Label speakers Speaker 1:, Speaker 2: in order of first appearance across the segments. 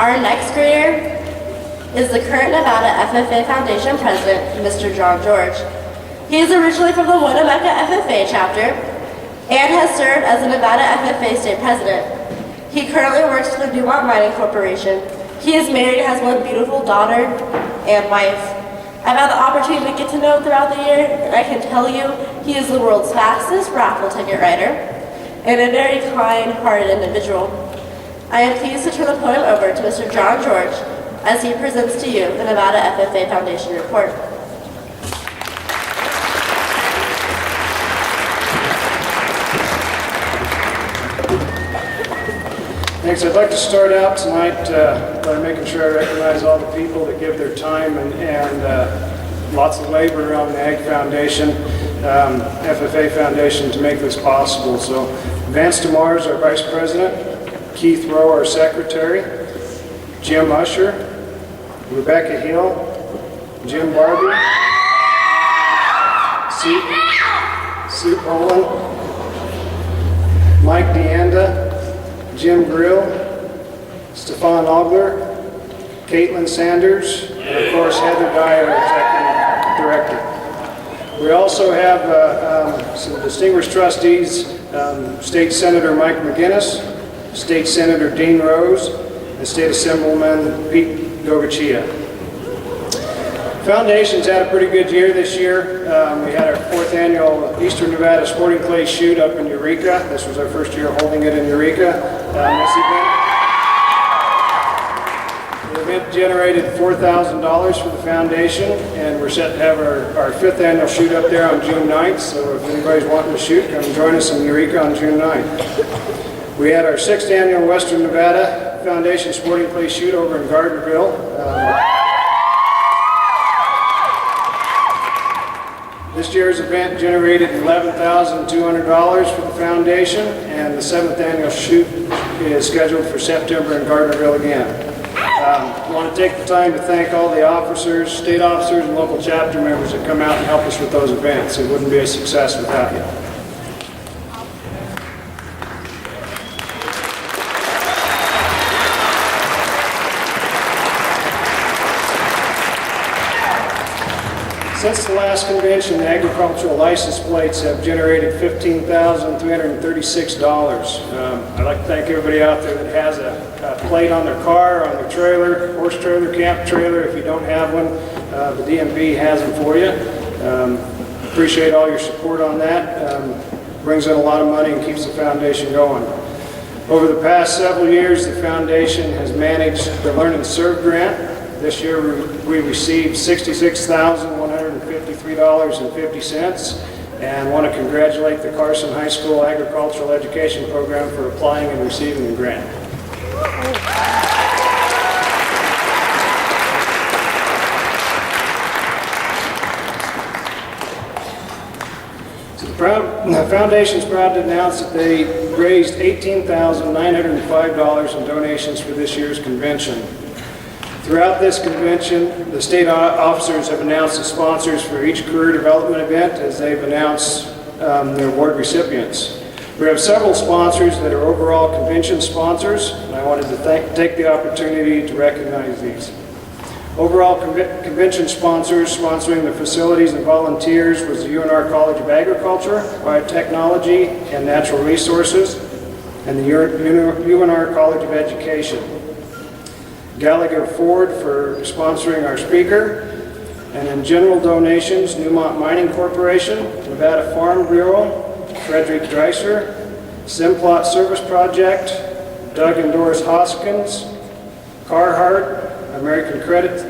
Speaker 1: Our next grader is the current Nevada FFA Foundation President, Mr. John George. He is originally from the Winnemucca FFA chapter and has served as the Nevada FFA State President. He currently works for the Dumont Mining Corporation. He is married and has one beautiful daughter and wife. I've had the opportunity to get to know him throughout the year, and I can tell you he is the world's fastest raffle ticket writer and a very kind-hearted individual. I am pleased to turn the podium over to Mr. John George as he presents to you the Nevada FFA Foundation report.
Speaker 2: Thanks. I'd like to start out tonight by making sure I recognize all the people that give their time and lots of labor on the Ag Foundation, FFA Foundation, to make this possible. So Vance DeMars is our Vice President, Keith Rowe, our Secretary, Jim Usher, Rebecca Hill, Jim Barbie, Sue Poland, Mike DeAnda, Jim Grill, Stefan Ogler, Caitlin Sanders, and of course Heather Dyer, our Executive Director. We also have some distinguished trustees, State Senator Mike McGinnis, State Senator Dean Rose, and State Assemblyman Pete Govachia. Foundation's had a pretty good year this year. We had our 4th annual Eastern Nevada Sporting Clay Shoot up in Eureka. This was our first year holding it in Eureka. The event generated $4,000 for the foundation, and we're set to have our 5th annual shoot up there on June 9th. So if anybody's wanting to shoot, come join us in Eureka on June 9th. We had our 6th annual Western Nevada Foundation Sporting Clay Shoot over in Gardnerville. This year's event generated $11,200 for the foundation, and the 7th annual shoot is scheduled for September in Gardnerville again. I want to take the time to thank all the officers, state officers, and local chapter members that come out and help us with those events. It wouldn't be a success without you. Since the last convention, the agricultural license plates have generated $15,336. I'd like to thank everybody out there that has a plate on their car, on their trailer, horse trailer, camp trailer. If you don't have one, the DMV has them for you. Appreciate all your support on that. Brings in a lot of money and keeps the foundation going. Over the past several years, the foundation has managed the Learn and Serve grant. This year we received $66,153.50, and want to congratulate the Carson High School Agricultural Education Program for applying and receiving the grant. So the foundation is proud to announce that they raised $18,905 in donations for this year's convention. Throughout this convention, the state officers have announced the sponsors for each career development event as they've announced their award recipients. We have several sponsors that are overall convention sponsors, and I wanted to take the opportunity to recognize these. Overall convention sponsors sponsoring the facilities and volunteers was the UNR College of Agriculture, Biotechnology, and Natural Resources, and the UNR College of Education. Gallagher Ford for sponsoring our speaker, and in general donations, Dumont Mining Corporation, Nevada Farm Bureau, Frederick Dreiser, Simplot Service Project, Doug and Doris Hoskins, Carhartt, American Credit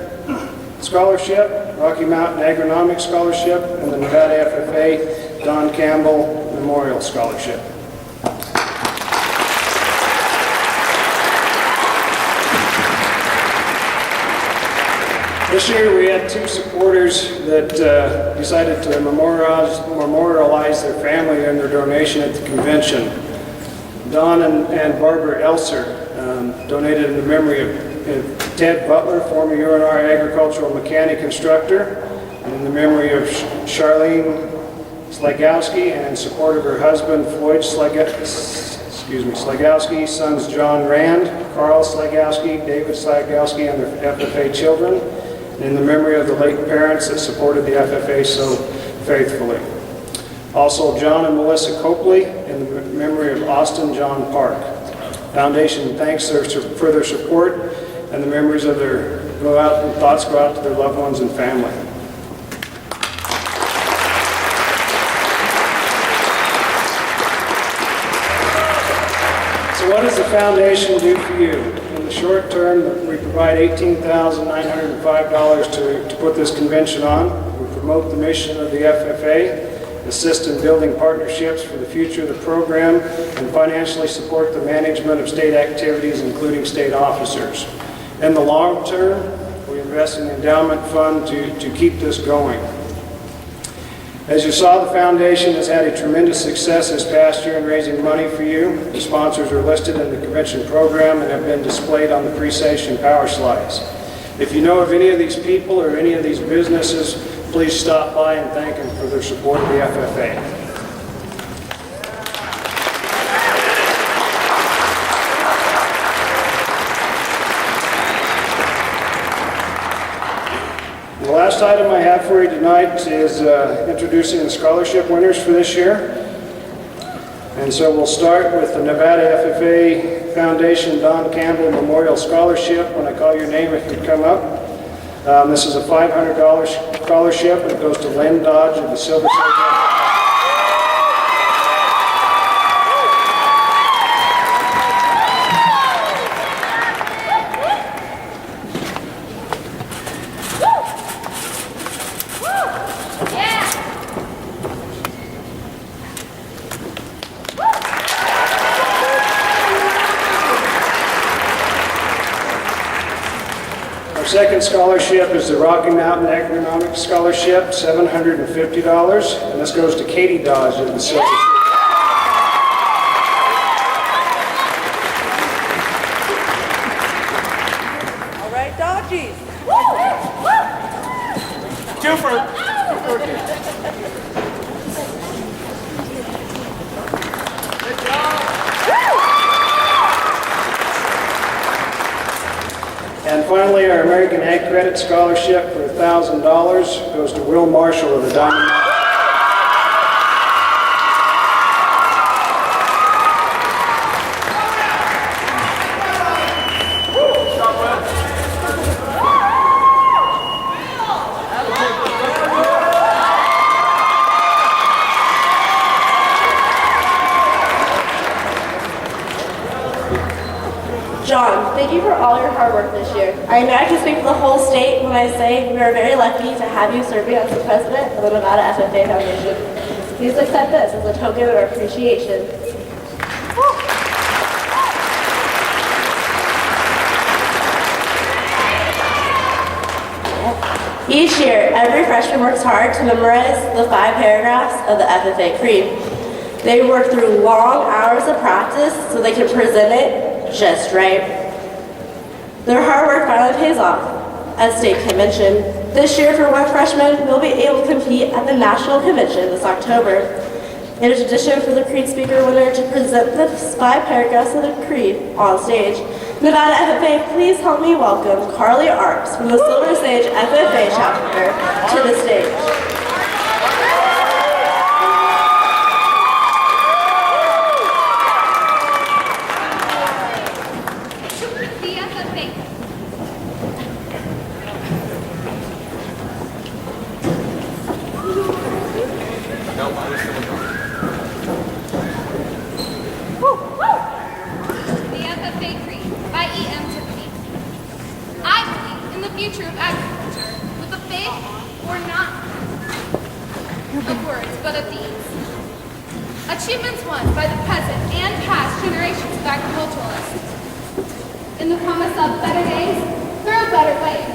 Speaker 2: Scholarship, Rocky Mountain Agronomic Scholarship, and the Nevada FFA Don Campbell Memorial Scholarship. This year we had 2 supporters that decided to memorialize their family and their donation at the convention. Don and Barbara Elser donated in the memory of Ted Butler, former UNR agricultural mechanic instructor, and in the memory of Charlene Slagowski, and in support of her husband Floyd Slagowski, sons John Rand, Carl Slagowski, David Slagowski, and their FFA children, and in the memory of the late parents that supported the FFA so faithfully. Also, John and Melissa Copley, in the memory of Austin John Park. Foundation thanks for their support, and the memories of their thoughts go out to their loved ones and family. So what does the foundation do for you? In the short term, we provide $18,905 to put this convention on. We promote the mission of the FFA, assist in building partnerships for the future of the program, and financially support the management of state activities, including state officers. In the long term, we invest in the endowment fund to keep this going. As you saw, the foundation has had a tremendous success this past year in raising money for you. The sponsors are listed in the convention program and have been displayed on the pre-session power slides. If you know of any of these people or any of these businesses, please stop by and thank them for their support of the FFA. The last item I have for you tonight is introducing the scholarship winners for this year. And so we'll start with the Nevada FFA Foundation Don Campbell Memorial Scholarship. When I call your name, if you'd come up. This is a $500 scholarship. It goes to Lynn Dodge of the Silver State. Our second scholarship is the Rocky Mountain Economic Scholarship, $750, and this goes to Katie Dodge of the Silver State.
Speaker 3: All right, Dodgies.
Speaker 4: Two for
Speaker 2: And finally, our American Ag Credit Scholarship for $1,000 goes to Will Marshall of the Diamond.
Speaker 1: John, thank you for all your hard work this year. I know I can speak for the whole state when I say we are very lucky to have you serving as the president of the Nevada FFA Foundation. Please accept this as a token of our appreciation. Each year, every freshman works hard to memorize the 5 paragraphs of the FFA Creed. They work through long hours of practice so they can present it just right. Their hard work finally pays off at state convention. This year, for one freshman, we'll be able to compete at the national convention this October. In addition, for the Creed speaker winner to present the 5 paragraphs of the Creed on stage, Nevada FFA, please help me welcome Carly Arps from the Silver Sage FFA chapter to the stage.
Speaker 5: Future of agriculture with a big or not of words but of deeds. Achievements won by the present and past generations of agriculturalists. In the promise of better days, through better ways.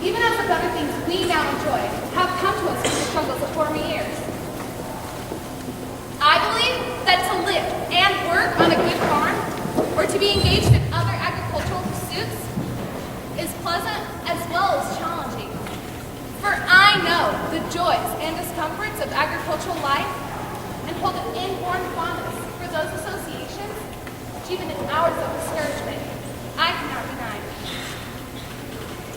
Speaker 5: Even as the better things we now enjoy have come to us through the struggles of former years. I believe that to live and work on a good farm or to be engaged in other agricultural pursuits is pleasant as well as challenging. For I know the joys and discomforts of agricultural life and hold an inborn fondness for those associations even in hours of discouragement, I cannot deny.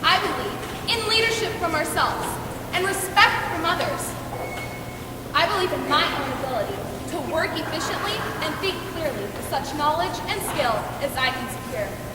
Speaker 5: I believe in leadership from ourselves and respect from others. I believe in my own ability to work efficiently and think clearly with such knowledge and skill as I can secure.